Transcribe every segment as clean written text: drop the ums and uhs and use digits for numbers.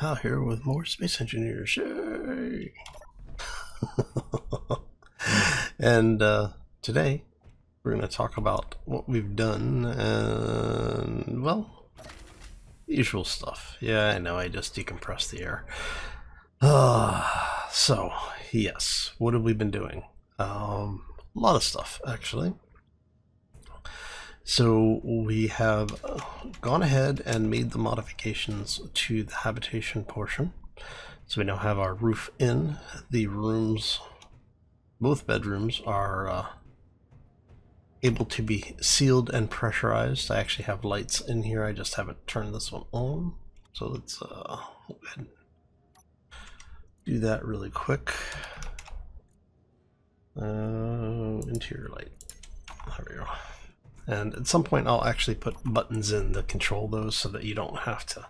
Kyle here with more Space Engineers. Yay! And today we're going to talk about what we've done and, well, the usual stuff. Yeah, I know, I just decompressed the air. So, yes, what have we been doing? A lot of stuff, actually. So we have gone ahead and made the modifications to the habitation portion. So we now have our roof in. The rooms, both bedrooms, are able to be sealed and pressurized. I actually have lights in here. I just haven't turned this one on. So let's go ahead and do that really quick. Interior light. There we go. And at some point I'll actually put buttons in to control those so that you don't have to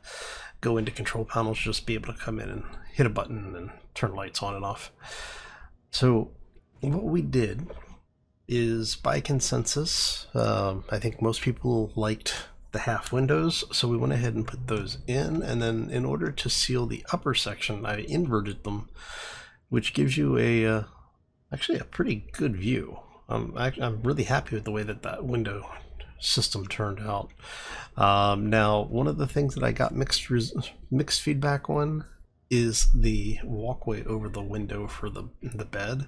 go into control panels, just be able to come in and hit a button and turn lights on and off. So what we did is, by consensus, I think most people liked the half windows, so we went ahead and put those in, and then in order to seal the upper section I inverted them, which gives you actually a pretty good view. I'm really happy with the way that window system turned out. Now, one of the things that I got mixed feedback on is the walkway over the window for the bed.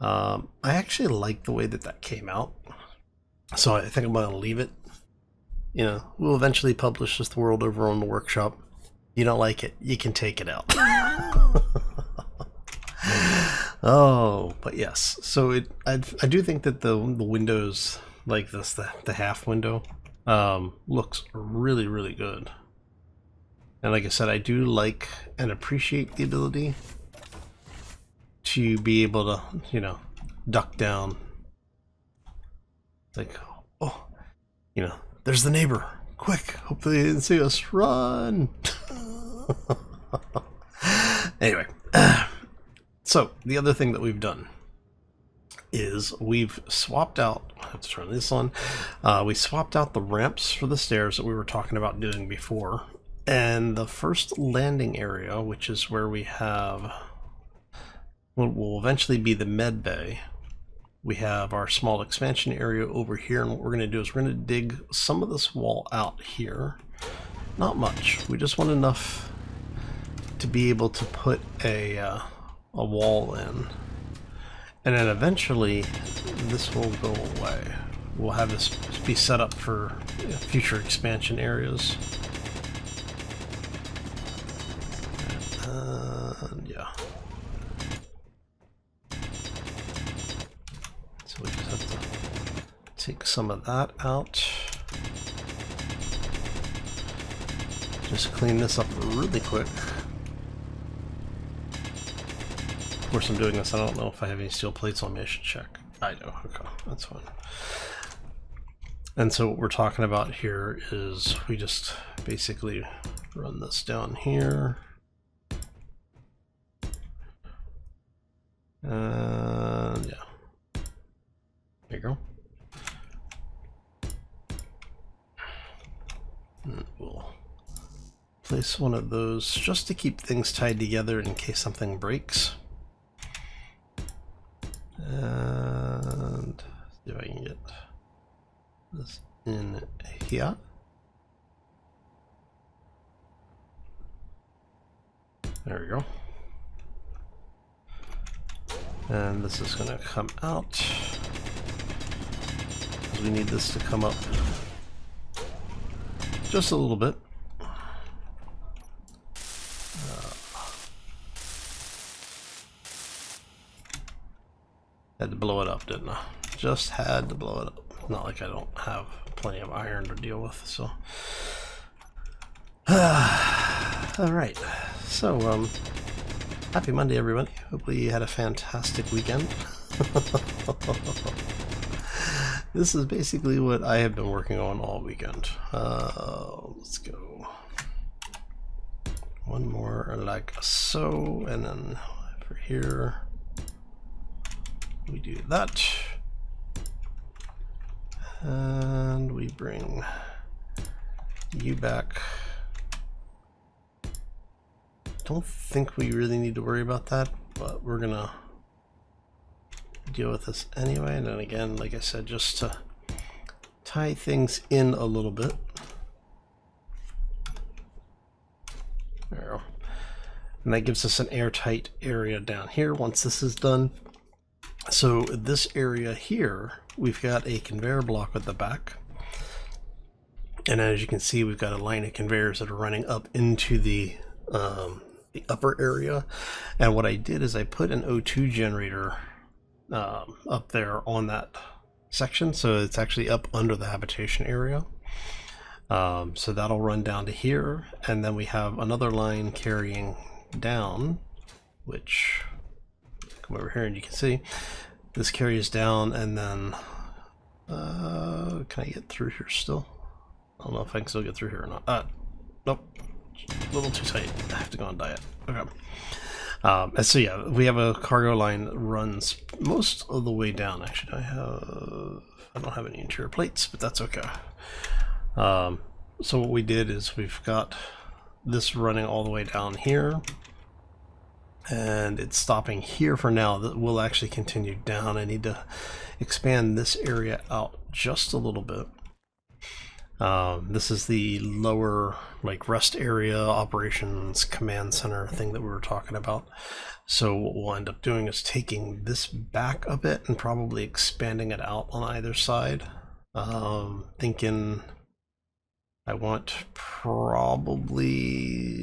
I actually like the way that came out, so I think I'm going to leave it. You know, we'll eventually publish this world over on the workshop. You don't like it, you can take it out. Oh, but yes. So I do think that the windows like this, the half window, looks really, really good. And like I said, I do like and appreciate the ability to be able to, you know, duck down. Like, oh, you know, there's the neighbor. Quick, hopefully they didn't see us. Run! Anyway. So, the other thing that we've done is we've swapped out, I have to turn this on, we swapped out the ramps for the stairs that we were talking about doing before, and the first landing area, which is where we have what will eventually be the Medbay. We have our small expansion area over here, and what we're going to do is we're going to dig some of this wall out here. Not much, we just want enough to be able to put a wall in, and then eventually this will go away. We'll have this be set up for future expansion areas. Yeah. So we just have to take some of that out. Just clean this up really quick. Of course, I'm doing this. I don't know if I have any steel plates on me. I should check. I do. Okay, that's fine. And so what we're talking about here is we just basically run this down here. And yeah. There you go. And we'll place one of those just to keep things tied together in case something breaks. And see if I can get this in here. There we go. And this is going to come out, because we need this to come up just a little bit. Had to blow it up, didn't I? Just had to blow it up. Not like I don't have plenty of iron to deal with, so. Alright, so, happy Monday, everybody. Hopefully you had a fantastic weekend. This is basically what I have been working on all weekend. Let's go. One more like so, and then for here. We do that, and we bring you back don't think we really need to worry about that, but we're gonna deal with this anyway. And then again, like I said, just to tie things in a little bit. There we go. And that gives us an airtight area down here once this is done. So this area here, we've got a conveyor block at the back. And as you can see, we've got a line of conveyors that are running up into the upper area. And what I did is I put an O2 generator up there on that section, so it's actually up under the habitation area. So that'll run down to here, and then we have another line carrying down, which come over here and you can see this carries down, and then can I get through here still? I don't know if I can still get through here or not. Nope, a little too tight. I have to go on diet. Okay. And so yeah, we have a cargo line that runs most of the way down. Actually, I don't have any interior plates, but that's okay. So what we did is we've got this running all the way down here, and it's stopping here for now. That will actually continue down. I need to expand this area out just a little bit. This is the lower, like, rest area, operations, command center thing that we were talking about. So what we'll end up doing is taking this back a bit and probably expanding it out on either side. Thinking I want probably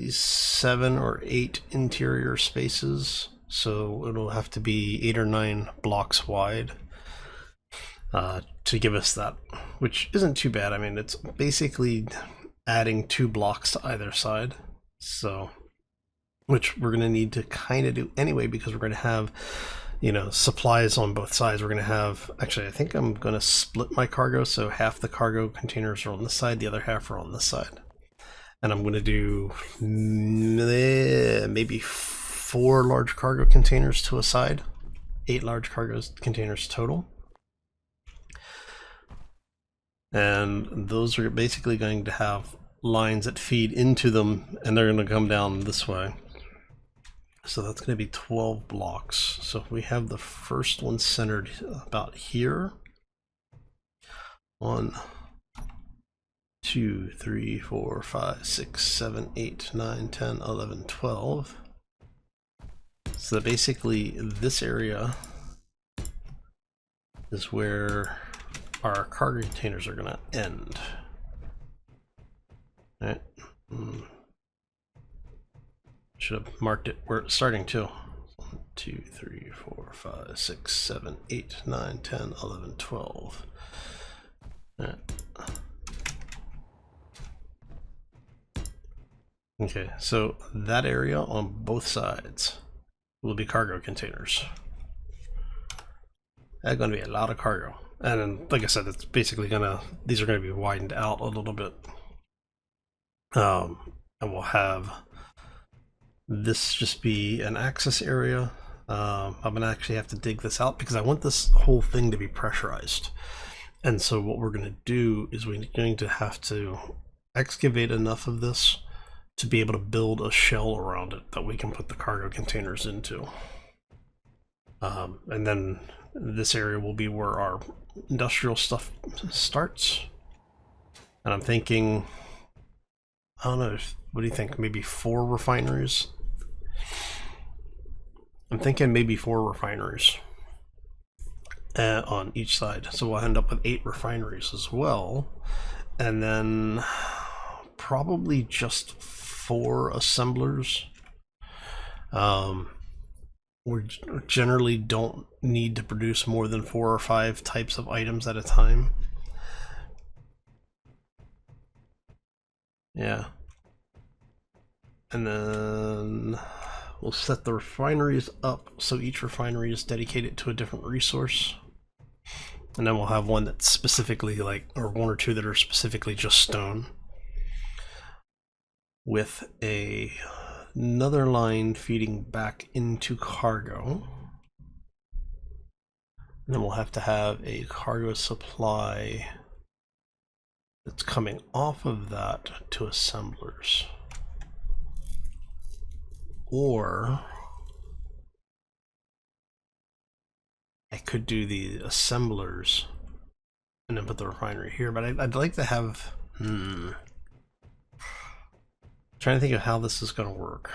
7 or 8 interior spaces. So it'll have to be 8 or 9 blocks wide. To give us that, which isn't too bad. I mean, it's basically adding 2 blocks to either side, so which we're going to need to kind of do anyway, because we're going to have, you know, supplies on both sides. We're going to have, actually, I think I'm going to split my cargo, so half the cargo containers are on this side, the other half are on this side, and I'm going to do maybe 4 large cargo containers to a side, 8 large cargo containers total. And those are basically going to have lines that feed into them, and they're going to come down this way. So that's going to be 12 blocks. So if we have the first one centered about here, 1, 2, 3, 4, 5, 6, 7, 8, 9, 10, 11, 12. So basically this area is where our cargo containers are going to end. All right. Should have marked it where it's starting too. 1, 2, 3, 4, 5, 6, 7, 8, 9, 10, 11, 12. All right. Okay, so that area on both sides will be cargo containers. That's going to be a lot of cargo. And then, like I said, it's basically these are going to be widened out a little bit. And we'll have this just be an access area. I'm going to actually have to dig this out because I want this whole thing to be pressurized. And so what we're going to do is we're going to have to excavate enough of this to be able to build a shell around it that we can put the cargo containers into. And then this area will be where our industrial stuff starts. And I'm thinking, I don't know, what do you think? Maybe 4 refineries? I'm thinking maybe 4 refineries on each side. So we'll end up with 8 refineries as well. And then probably just 4 assemblers. We generally don't need to produce more than 4 or 5 types of items at a time. Yeah. And then we'll set the refineries up so each refinery is dedicated to a different resource. And then we'll have one that's specifically like, or 1 or 2 that are specifically just stone. With another line feeding back into cargo. And then we'll have to have a cargo supply that's coming off of that to assemblers. Or I could do the assemblers and then put the refinery here, but I'd like to have... Trying to think of how this is going to work.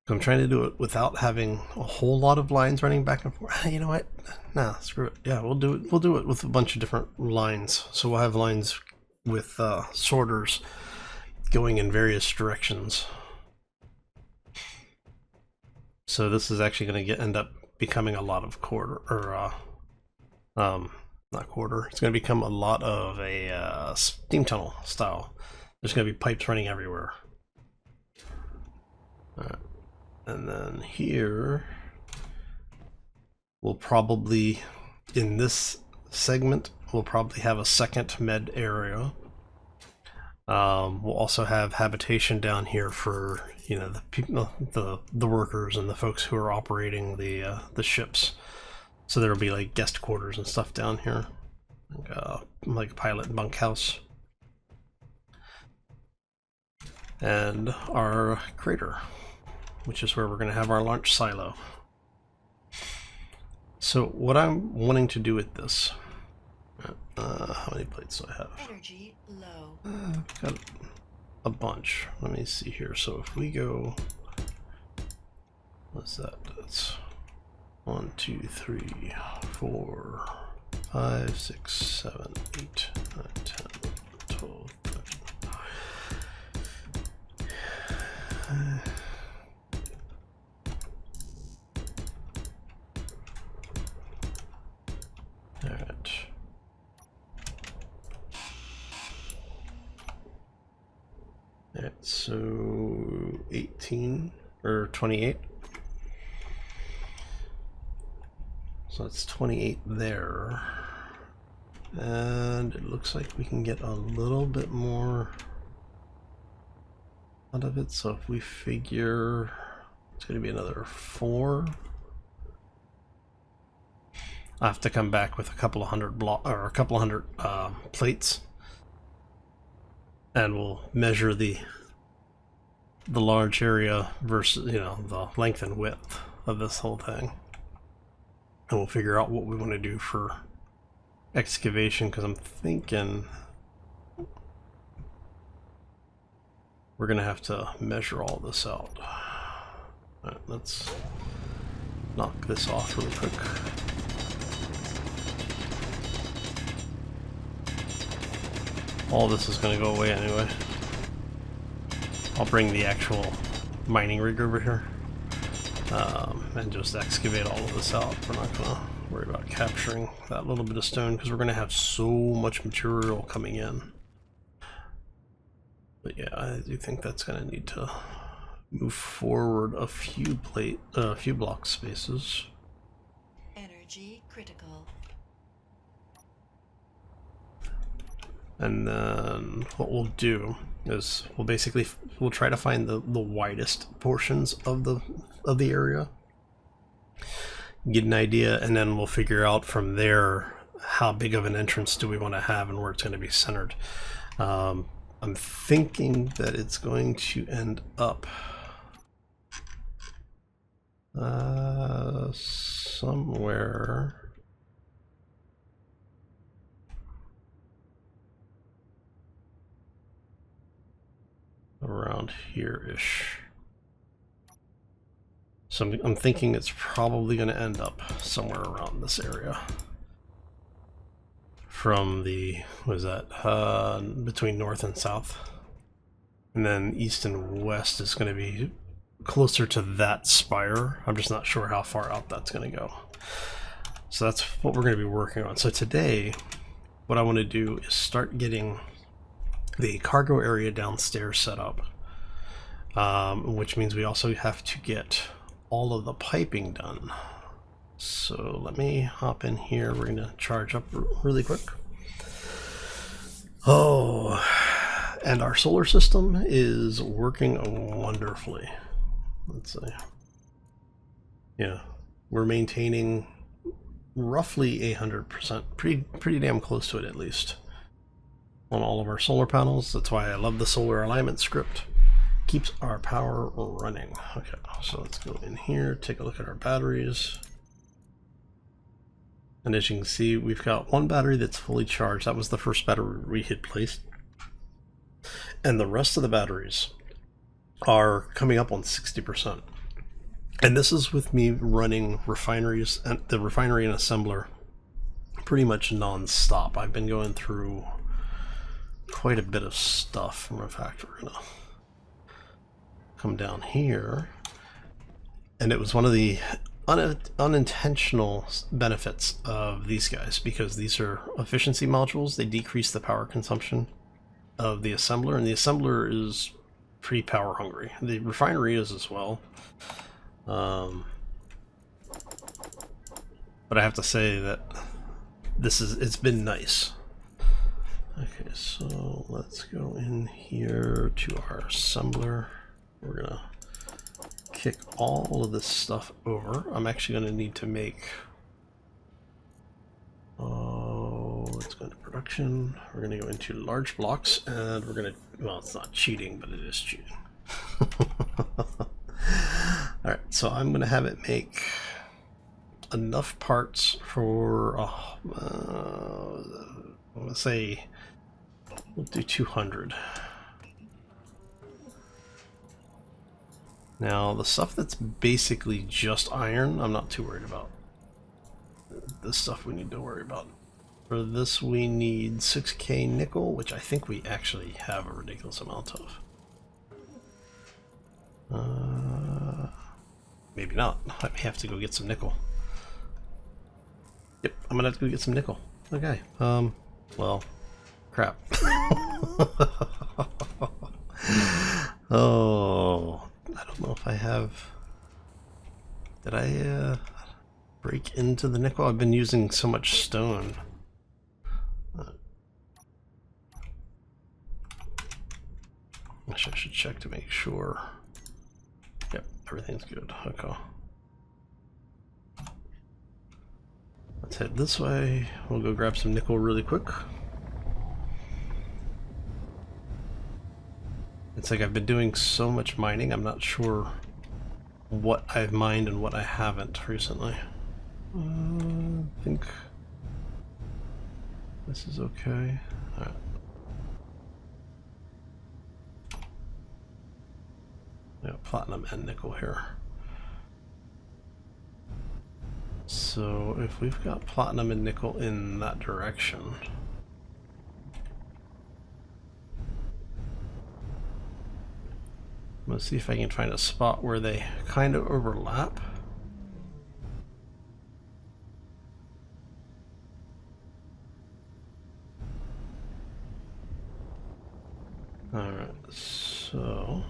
I'm trying to do it without having a whole lot of lines running back and forth. You know what? Nah, screw it. Yeah, we'll do it. We'll do it with a bunch of different lines. So we'll have lines with sorters going in various directions. So this is actually going to end up becoming a lot of not quarter. It's going to become a lot of a steam tunnel style. There's going to be pipes running everywhere. All right. And then here, we'll probably, in this segment, we'll probably have a second med area. We'll also have habitation down here for, you know, the people, the workers and the folks who are operating the ships. So there'll be like guest quarters and stuff down here, like a pilot bunkhouse, and our crater, which is where we're going to have our launch silo. So what I'm wanting to do with this, how many plates do I have? Energy low. I've got a bunch. Let me see here. So if we go, what's that? That's 1, 2, 3, 4, 5, 6, 7, 8, 9, 10, 12, 13. Alright. Alright, so 18 or 28. So that's 28 there. And it looks like we can get a little bit more out of it. So if we figure it's going to be another 4. I have to come back with a couple of hundred plates, and we'll measure the large area versus, you know, the length and width of this whole thing, and we'll figure out what we want to do for excavation, because I'm thinking we're gonna have to measure all this out. All right, let's knock this off really quick. All this is going to go away anyway. I'll bring the actual mining rig over here and just excavate all of this out. We're not going to worry about capturing that little bit of stone because we're going to have so much material coming in. But yeah, I do think that's going to need to move forward a few block spaces. Energy critical. And then what we'll do is we'll try to find the widest portions of the area, get an idea, and then we'll figure out from there how big of an entrance do we want to have and where it's going to be centered. I'm thinking that it's going to end up somewhere around here-ish. So I'm thinking it's probably going to end up somewhere around this area. From the, what is that, between north and south. And then east and west is going to be closer to that spire. I'm just not sure how far out that's going to go. So that's what we're going to be working on. So today, what I want to do is start getting the cargo area downstairs set up, which means we also have to get all of the piping done. So let me hop in here. We're going to charge up really quick. Oh, and our solar system is working wonderfully. Let's see. Yeah, we're maintaining roughly 100%, pretty damn close to it at least. on all of our solar panels. That's why I love the solar alignment script. Keeps our power running. Okay, so let's go in here, take a look at our batteries. And as you can see, we've got one battery that's fully charged. That was the first battery we had placed. And the rest of the batteries are coming up on 60%. And this is with me running refineries and the refinery and assembler pretty much non-stop. I've been going through quite a bit of stuff. In fact, we're gonna come down here, and it was one of the unintentional benefits of these guys, because these are efficiency modules. They decrease the power consumption of the assembler, and the assembler is pretty power hungry. The refinery is as well. But I have to say that it's been nice. Okay, so let's go in here to our assembler. We're gonna kick all of this stuff over. I'm actually gonna need to make, let's go into production. We're gonna go into large blocks, and we're gonna, well, it's not cheating, but it is cheating. Alright, so I'm gonna have it make enough parts for, I'm gonna say, we'll do 200. Now, the stuff that's basically just iron, I'm not too worried about. This stuff we need to worry about. For this, we need 6K nickel, which I think we actually have a ridiculous amount of. Maybe not. I may have to go get some nickel. Yep, I'm gonna have to go get some nickel. Okay. Well, crap. Oh, I don't know if I have. Did I break into the nickel? I've been using so much stone. Actually, I should check to make sure. Yep, everything's good. Okay. Let's head this way. We'll go grab some nickel really quick. It's like I've been doing so much mining, I'm not sure what I've mined and what I haven't recently. I think this is okay. Alright. Yeah, platinum and nickel here. So if we've got platinum and nickel in that direction, I'm gonna see if I can find a spot where they kind of overlap. Alright, so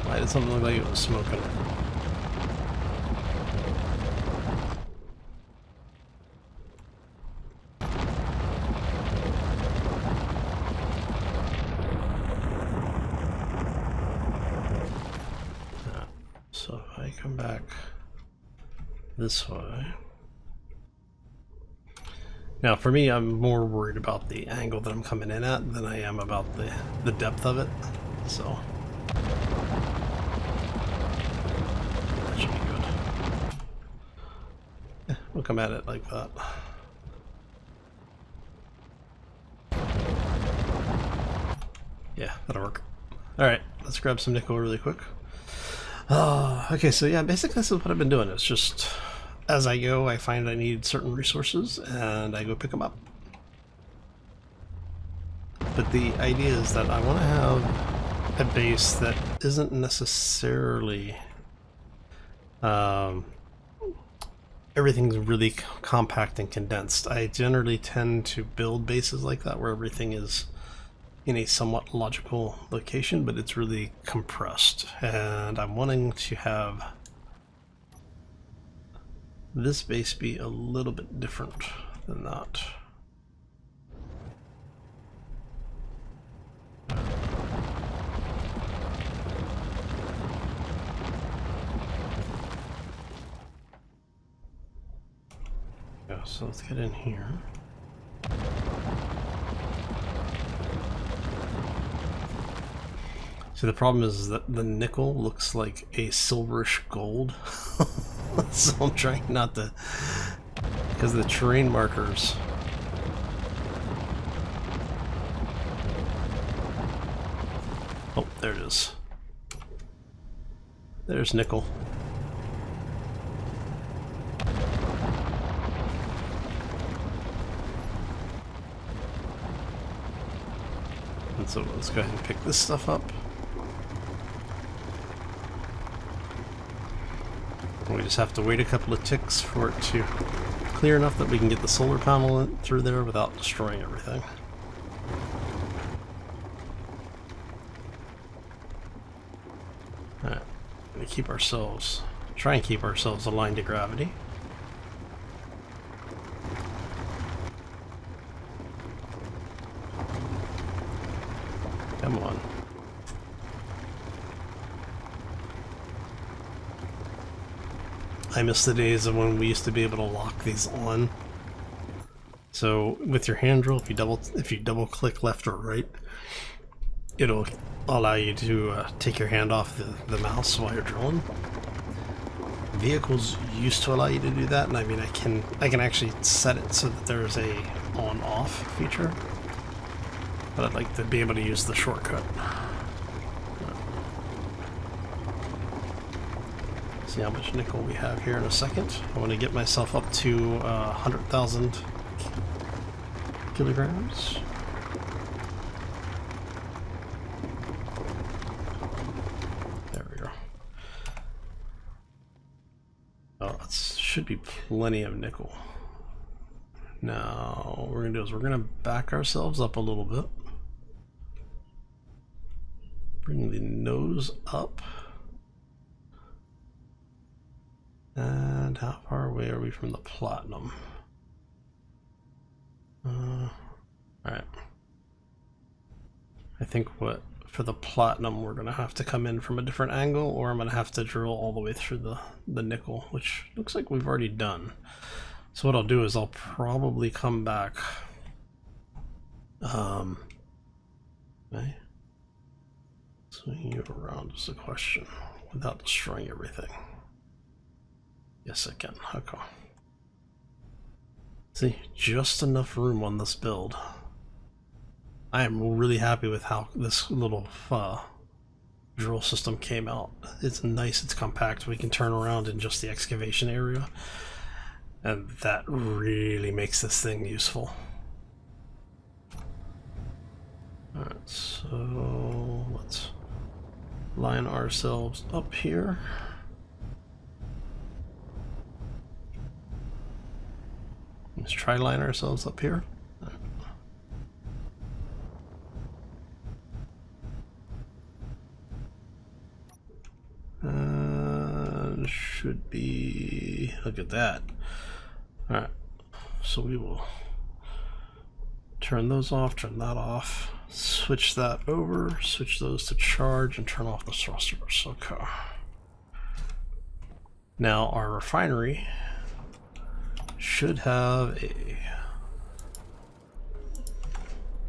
why did something look like it was smoking? So if I come back this way. Now for me, I'm more worried about the angle that I'm coming in at than I am about the depth of it. So that should be good. Yeah, we'll come at it like that. Yeah, that'll work. Alright, let's grab some nickel really quick. Okay, so yeah, basically this is what I've been doing. It's just, as I go, I find I need certain resources, and I go pick them up. But the idea is that I want to have a base that isn't necessarily... everything's really compact and condensed. I generally tend to build bases like that, where everything is in a somewhat logical location, but it's really compressed. And I'm wanting to have this base be a little bit different than that. Yeah, so let's get in here. See, the problem is that the nickel looks like a silverish gold. So I'm trying not to, because the terrain markers. Oh, there it is. There's nickel. And so let's go ahead and pick this stuff up. We just have to wait a couple of ticks for it to clear enough that we can get the solar panel through there without destroying everything. Alright, we keep ourselves, try and keep ourselves aligned to gravity. Come on. I miss the days of when we used to be able to lock these on. So with your hand drill, if you double click left or right, it'll allow you to take your hand off the mouse while you're drilling. Vehicles used to allow you to do that, and I mean I can actually set it so that there's a on-off feature. But I'd like to be able to use the shortcut. See how much nickel we have here in a second. I want to get myself up to 100,000 kilograms. There we go. Oh, that should be plenty of nickel. Now, what we're going to do is we're going to back ourselves up a little bit. Bring the nose up. And how far away are we from the platinum? Alright. I think for the platinum we're going to have to come in from a different angle, or I'm going to have to drill all the way through the nickel, which looks like we've already done. So what I'll do is I'll probably come back. Okay. Swing you around is the question without destroying everything. Yes, I can. Okay. See, just enough room on this build. I am really happy with how this little drill system came out. It's nice, it's compact. We can turn around in just the excavation area. And that really makes this thing useful. Alright, so let's line ourselves up here. Let's try line ourselves up here. Should be, look at that. Alright, so we will turn those off, turn that off, switch that over, switch those to charge, and turn off the thrusters. Okay. Now our refinery should have a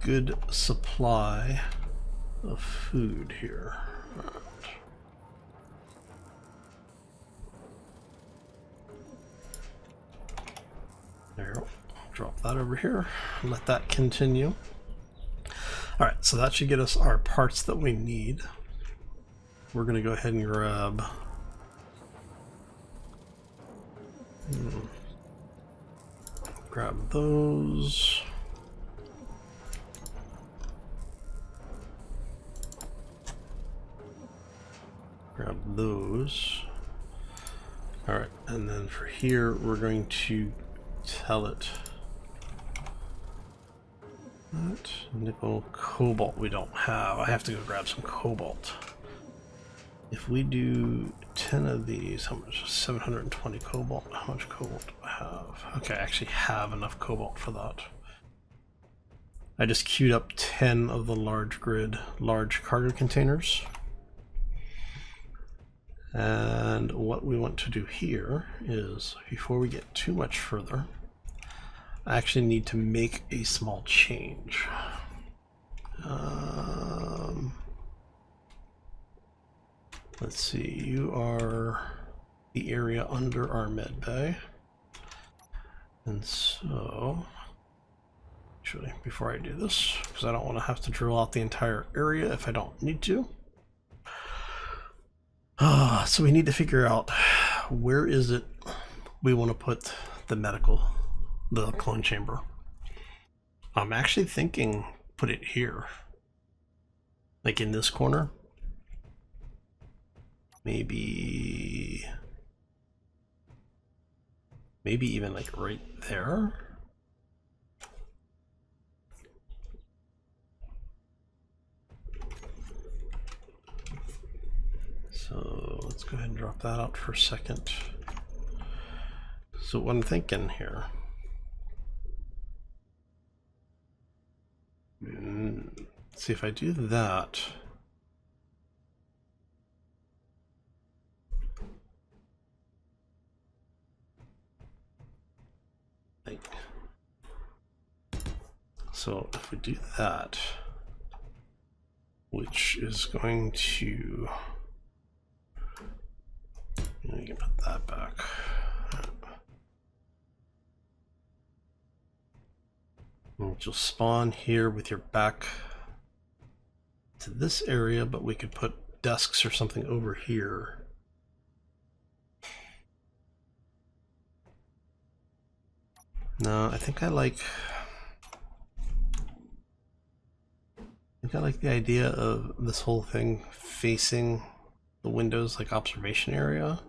good supply of food here. Right. There we go. Drop that over here and let that continue. Alright, so that should get us our parts that we need. We're going to go ahead and grab those. Grab those. Alright, and then for here we're going to tell it That nickel, cobalt we don't have. I have to go grab some cobalt. If we do 10 of these, how much? 720 cobalt. How much cobalt do I have? Okay, I actually have enough cobalt for that. I just queued up 10 of the large cargo containers. And what we want to do here is, before we get too much further, I actually need to make a small change. Let's see, you are the area under our medbay. And so, actually, before I do this, because I don't want to have to drill out the entire area if I don't need to. So we need to figure out where is it we want to put the clone chamber. I'm actually thinking put it here, like in this corner. Maybe even like right there. So let's go ahead and drop that out for a second. So what I'm thinking here, let's see if I do that. So if we do that, which is going to, we can put that back. And you'll spawn here with your back to this area, but we could put desks or something over here. No, I think I like the idea of this whole thing facing the windows like observation area.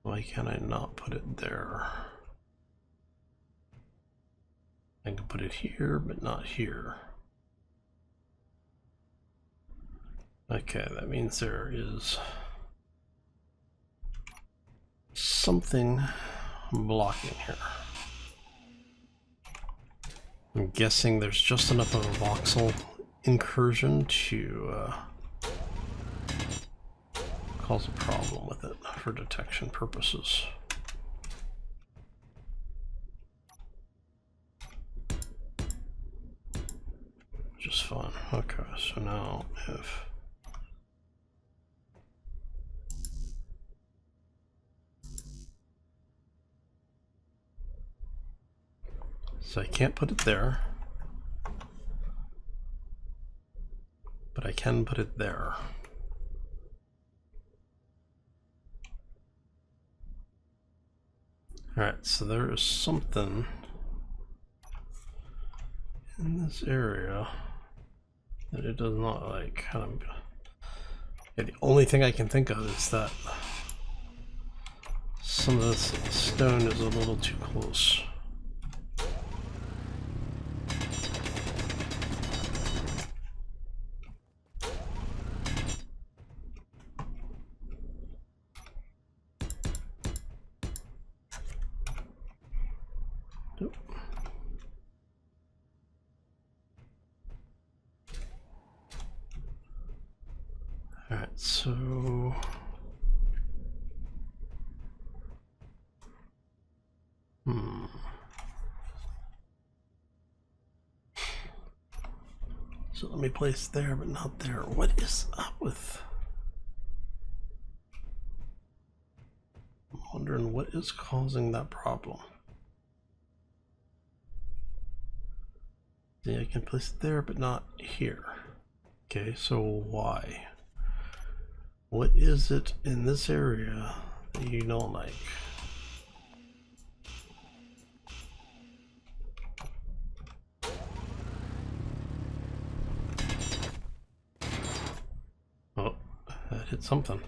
Why can't I not put it there? I can put it here, but not here. Okay, that means there is something blocking here. I'm guessing there's just enough of a voxel incursion to cause a problem with it for detection purposes. Which is fun. Okay, so now if so I can't put it there, but I can put it there. Alright, so there is something in this area that it does not like. Yeah, the only thing I can think of is that some of this stone is a little too close. Alright, so so let me place there, but not there. What is up with? I'm wondering what is causing that problem. See, I can place it there, but not here. Okay, so why? What is it in this area that you don't like? Oh, that hit something.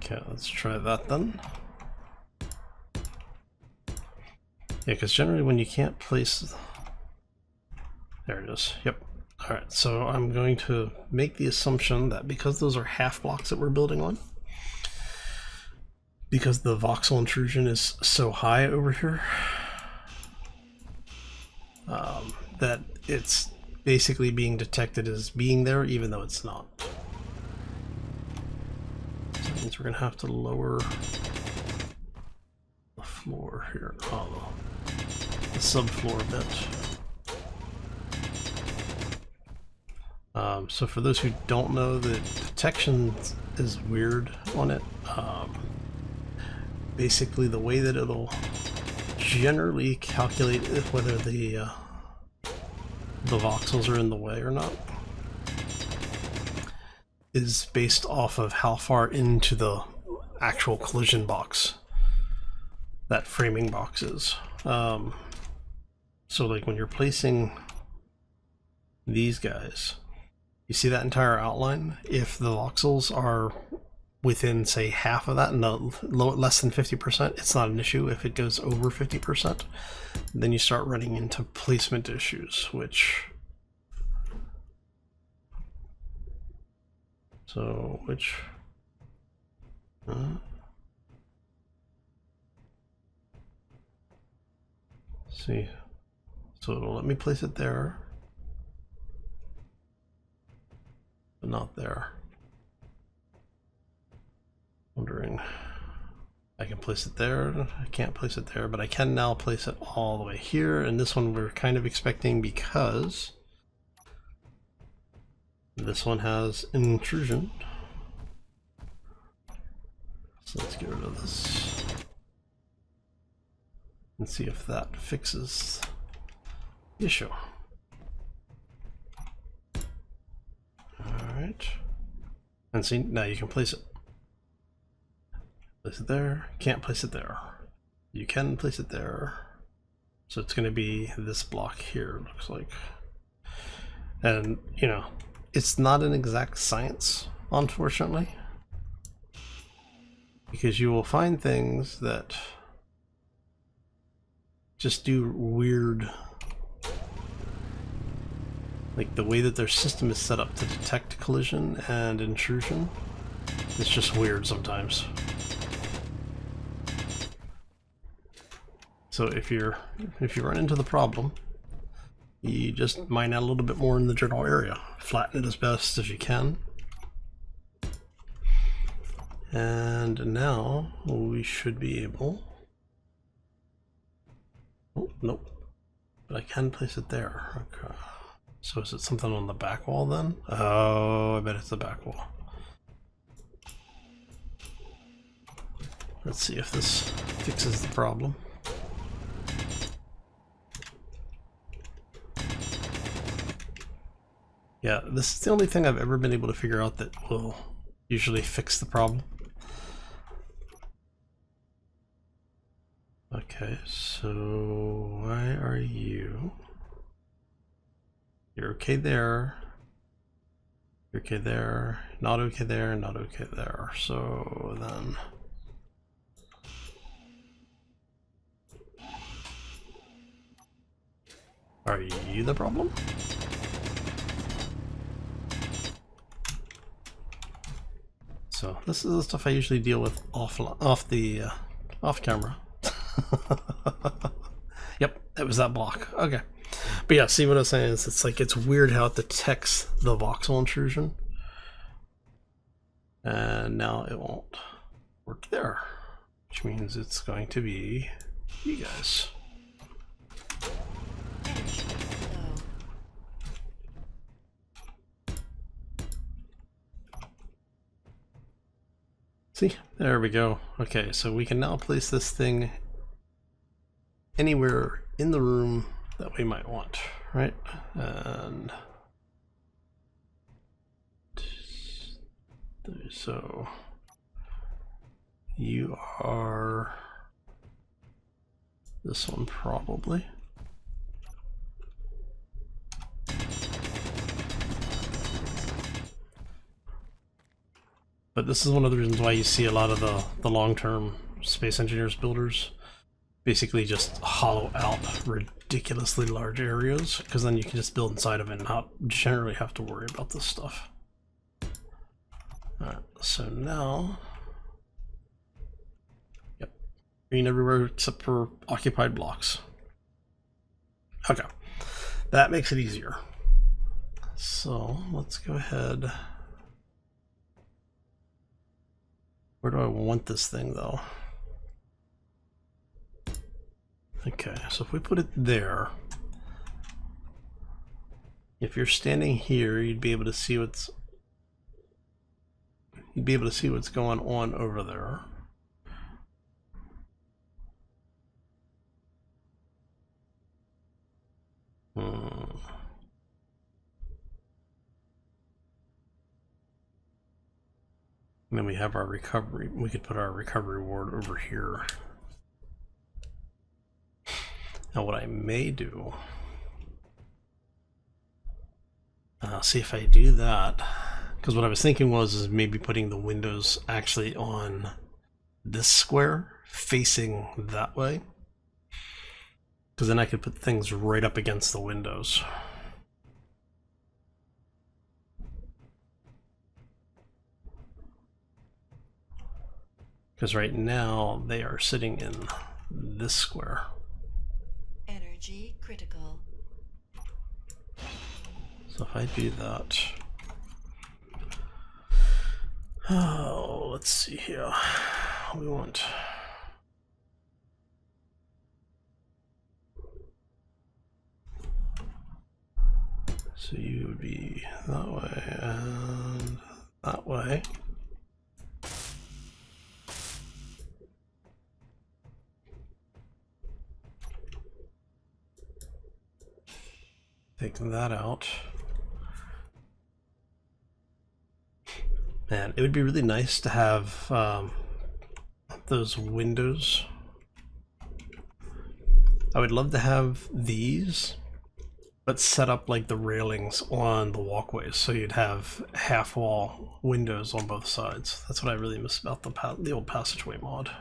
Okay, let's try that then. Yeah, because generally when you can't place... There it is. Yep. Alright, so I'm going to make the assumption that because those are half blocks that we're building on, because the voxel intrusion is so high over here, that it's basically being detected as being there even though it's not. So that means we're going to have to lower the floor here, the subfloor a bit. So for those who don't know, the detection is weird on it. Basically the way that it'll generally calculate whether the voxels are in the way or not is based off of how far into the actual collision box that framing box is. So like when you're placing these guys, you see that entire outline? If the voxels are within, say, half of that, no, less than 50%, it's not an issue. If it goes over 50%, then you start running into placement issues, which... So, which... see. So it'll let me place it there. But not there. Wondering, I can place it there, I can't place it there, but I can now place it all the way here, and this one we're kind of expecting because this one has intrusion. So let's get rid of this and see if that fixes the issue. Alright, and see, now you can place it. Place it there, can't place it there. You can place it there. So it's going to be this block here, it looks like. And, you know, it's not an exact science, unfortunately. Because you will find things that just do weird... Like the way that their system is set up to detect collision and intrusion, it's just weird sometimes. So if you run into the problem, you just mine out a little bit more in the general area. Flatten it as best as you can. And now we should be able... Oh, nope. But I can place it there. Okay. So is it something on the back wall then? Oh, I bet it's the back wall. Let's see if this fixes the problem. Yeah, this is the only thing I've ever been able to figure out that will usually fix the problem. Okay, so why are you? You're okay there. You're okay there. Not okay there. Not okay there. So then. Are you the problem? So this is the stuff I usually deal with off camera. Yep, it was that block. Okay, but yeah, see what I was saying is it's like it's weird how it detects the voxel intrusion, and now it won't work there, which means it's going to be you guys. See, there we go. Okay, so we can now place this thing anywhere in the room that we might want, right? And so you are this one probably. But this is one of the reasons why you see a lot of the long-term space engineers builders basically just hollow out ridiculously large areas, because then you can just build inside of it and not generally have to worry about this stuff. Alright, so now... Yep. Green everywhere except for occupied blocks. Okay. That makes it easier. So, let's go ahead... Where do I want this thing, though? Okay, so if we put it there, if you're standing here, you'd be able to see what's going on over there. And then we have our recovery. We could put our recovery ward over here. Now what I may do, see if I do that, because what I was thinking was is maybe putting the windows actually on this square facing that way, because then I could put things right up against the windows. Because right now they are sitting in this square. Energy critical. So if I do that, oh, let's see here. We want so you would be that way and that way. Take that out. Man, it would be really nice to have those windows. I would love to have these, but set up like the railings on the walkways, so you'd have half-wall windows on both sides. That's what I really miss about the old passageway mod,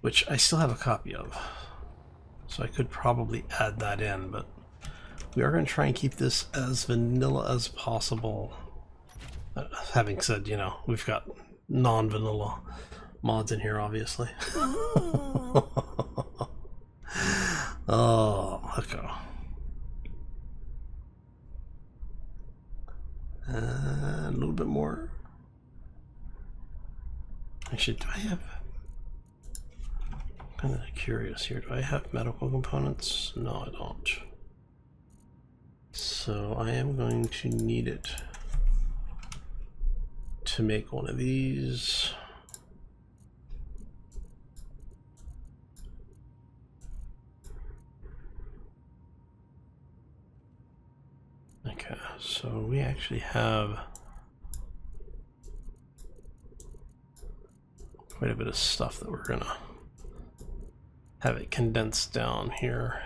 which I still have a copy of. So I could probably add that in, but we are going to try and keep this as vanilla as possible. Having said, you know, we've got non-vanilla mods in here, obviously. Oh, okay. And a little bit more. Actually, do I have... I'm kind of curious here. Do I have medical components? No, I don't. So I am going to need it to make one of these. Okay, so we actually have quite a bit of stuff that we're gonna have it condensed down here.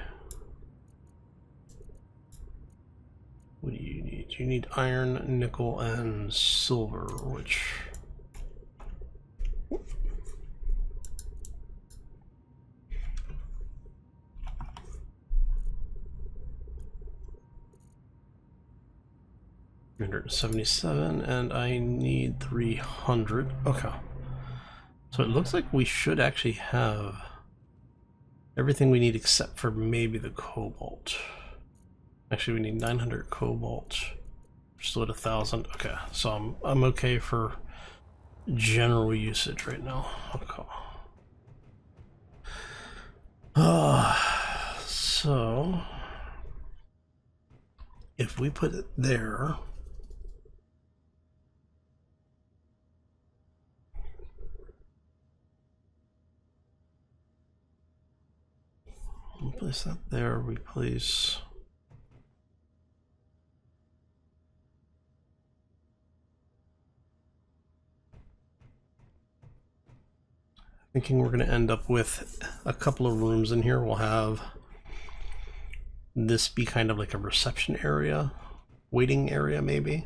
What do you need? You need iron, nickel, and silver, which... $377, and I need 300. Okay. So it looks like we should actually have everything we need except for maybe the cobalt. Actually, we need 900 cobalt. We're still at 1,000. Okay, so I'm okay for general usage right now. Okay. So if we put it there, we'll place that there. We place. Thinking we're going to end up with a couple of rooms in here. We'll have this be kind of like a reception area, waiting area maybe.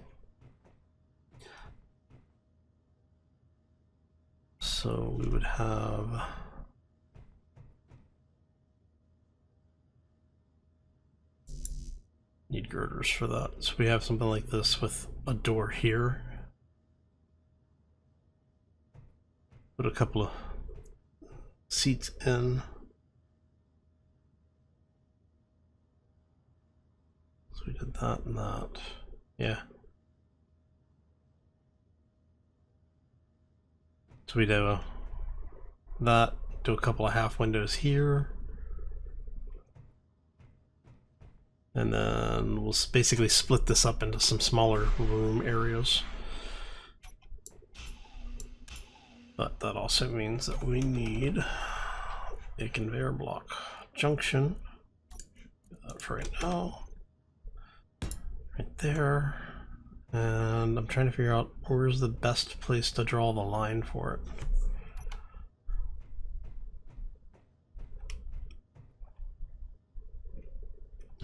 So we would have need girders for that. So we have something like this with a door here. Put a couple of seats in. So we did that and that. Yeah. So we do that, do a couple of half windows here. And then we'll basically split this up into some smaller room areas. But that also means that we need a conveyor block junction. Do that for right now. Right there. And I'm trying to figure out where's the best place to draw the line for it.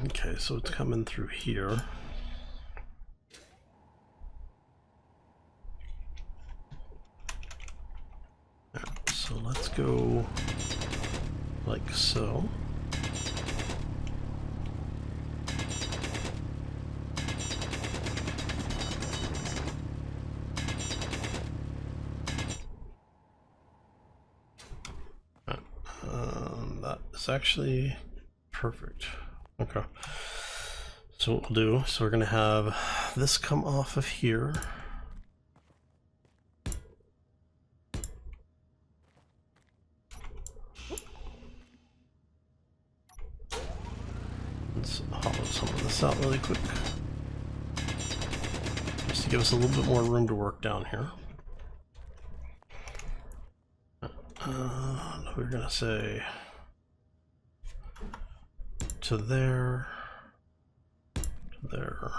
Okay, so it's coming through here. So let's go like so. That is actually perfect. Okay. So what we'll do, so we're going to have this come off of here. Let's hollow some of this out really quick. Just to give us a little bit more room to work down here. We're going to say to there, to there.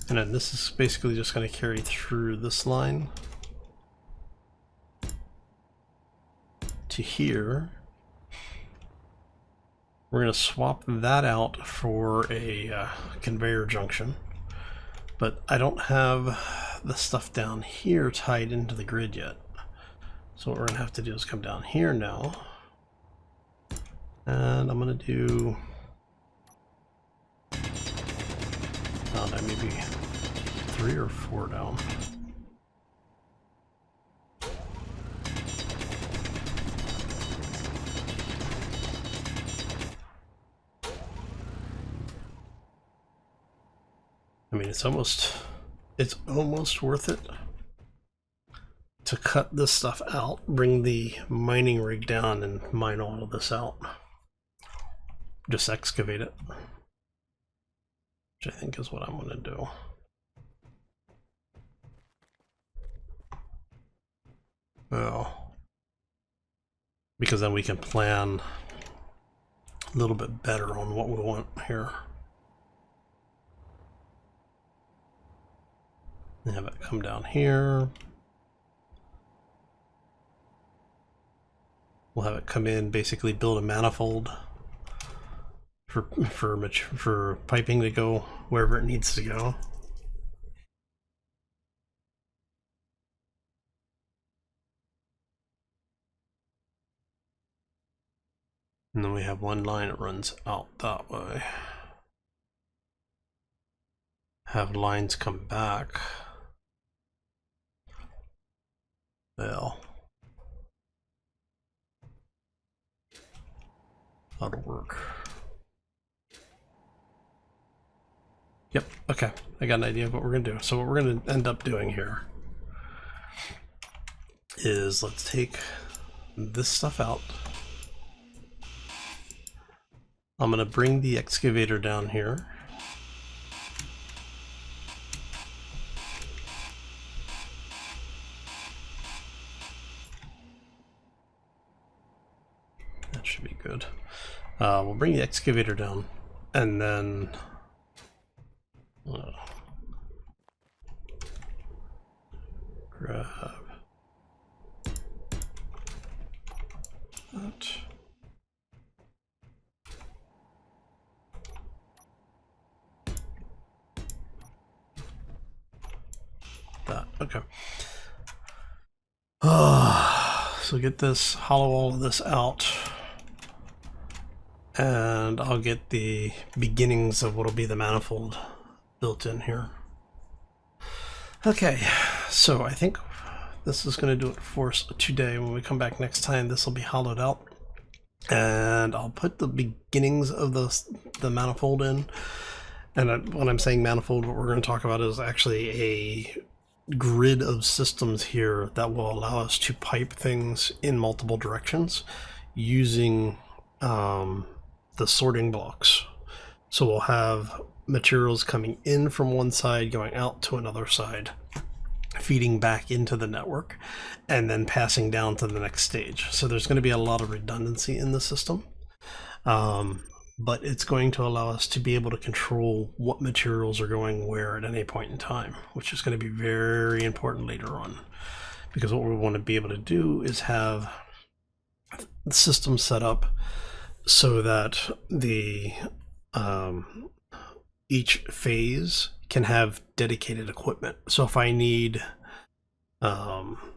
And then this is basically just going to carry through this line to here. We're going to swap that out for a conveyor junction, but I don't have the stuff down here tied into the grid yet. So what we're going to have to do is come down here now, and I'm going to do, I don't know, maybe 3 or 4 down. I mean, it's almost worth it to cut this stuff out, bring the mining rig down and mine all of this out. Just excavate it, which I think is what I'm going to do. Well, because then we can plan a little bit better on what we want here. And have it come down here. We'll have it come in, basically build a manifold for piping to go wherever it needs to go. And then we have one line that runs out that way. Have lines come back. Well, that'll work. Yep, okay. I got an idea of what we're going to do. So what we're going to end up doing here is let's take this stuff out. I'm going to bring the excavator down here. That should be good. We'll bring the excavator down and then grab that. That, okay. So get this, hollow all of this out, and I'll get the beginnings of what'll be the manifold built in here. Okay, so I think this is going to do it for us today. When we come back next time, this will be hollowed out, and I'll put the beginnings of the manifold in. And when I'm saying manifold, what we're going to talk about is actually a grid of systems here that will allow us to pipe things in multiple directions using the sorting blocks. So we'll have materials coming in from one side, going out to another side, feeding back into the network, and then passing down to the next stage. So there's going to be a lot of redundancy in the system. But it's going to allow us to be able to control what materials are going where at any point in time, which is going to be very important later on. Because what we want to be able to do is have the system set up so that the each phase can have dedicated equipment. So if I need,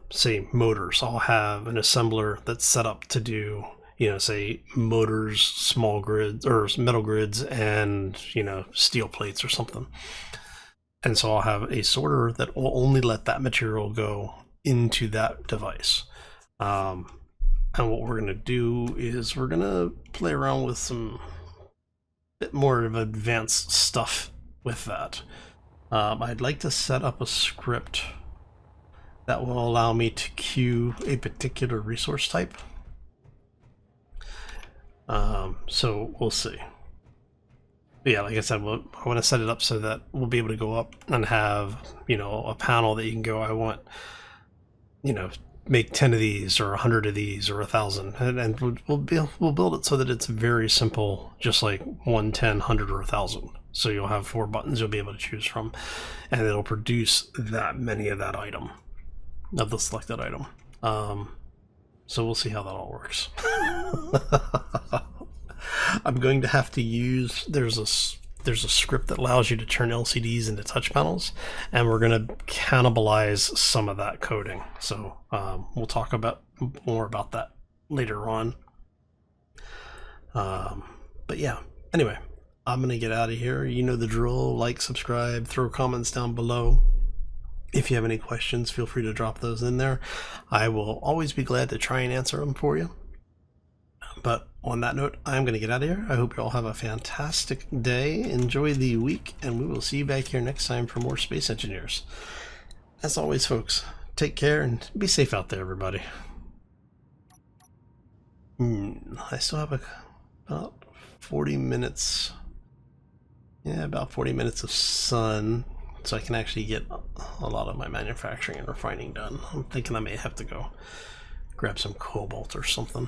say, motors, I'll have an assembler that's set up to do, you know, say motors, small grids, or metal grids, and, you know, steel plates or something. And so I'll have a sorter that will only let that material go into that device. And what we're going to do is we're going to play around with some bit more of advanced stuff with that. I'd like to set up a script that will allow me to queue a particular resource type. So we'll see. But yeah, like I said, I want to set it up so that we'll be able to go up and have, you know, a panel that you can go, I want, you know, make 10 of these or 100 of these or 1,000, and we'll build it so that it's very simple, just like 1, 10, 100, or 1,000. So you'll have 4 buttons you'll be able to choose from, and it'll produce that many of that item, of the selected item. So we'll see how that all works. I'm going to have to use, there's a script that allows you to turn LCDs into touch panels, and we're going to cannibalize some of that coding. So we'll talk about more about that later on. But yeah, anyway, I'm going to get out of here. You know the drill. Like, subscribe, throw comments down below. If you have any questions, feel free to drop those in there. I will always be glad to try and answer them for you. But on that note, I'm going to get out of here. I hope you all have a fantastic day. Enjoy the week, and we will see you back here next time for more Space Engineers. As always, folks, take care and be safe out there, everybody. I still have about 40 minutes. Yeah, about 40 minutes of sun, so I can actually get a lot of my manufacturing and refining done. I'm thinking I may have to go grab some cobalt or something.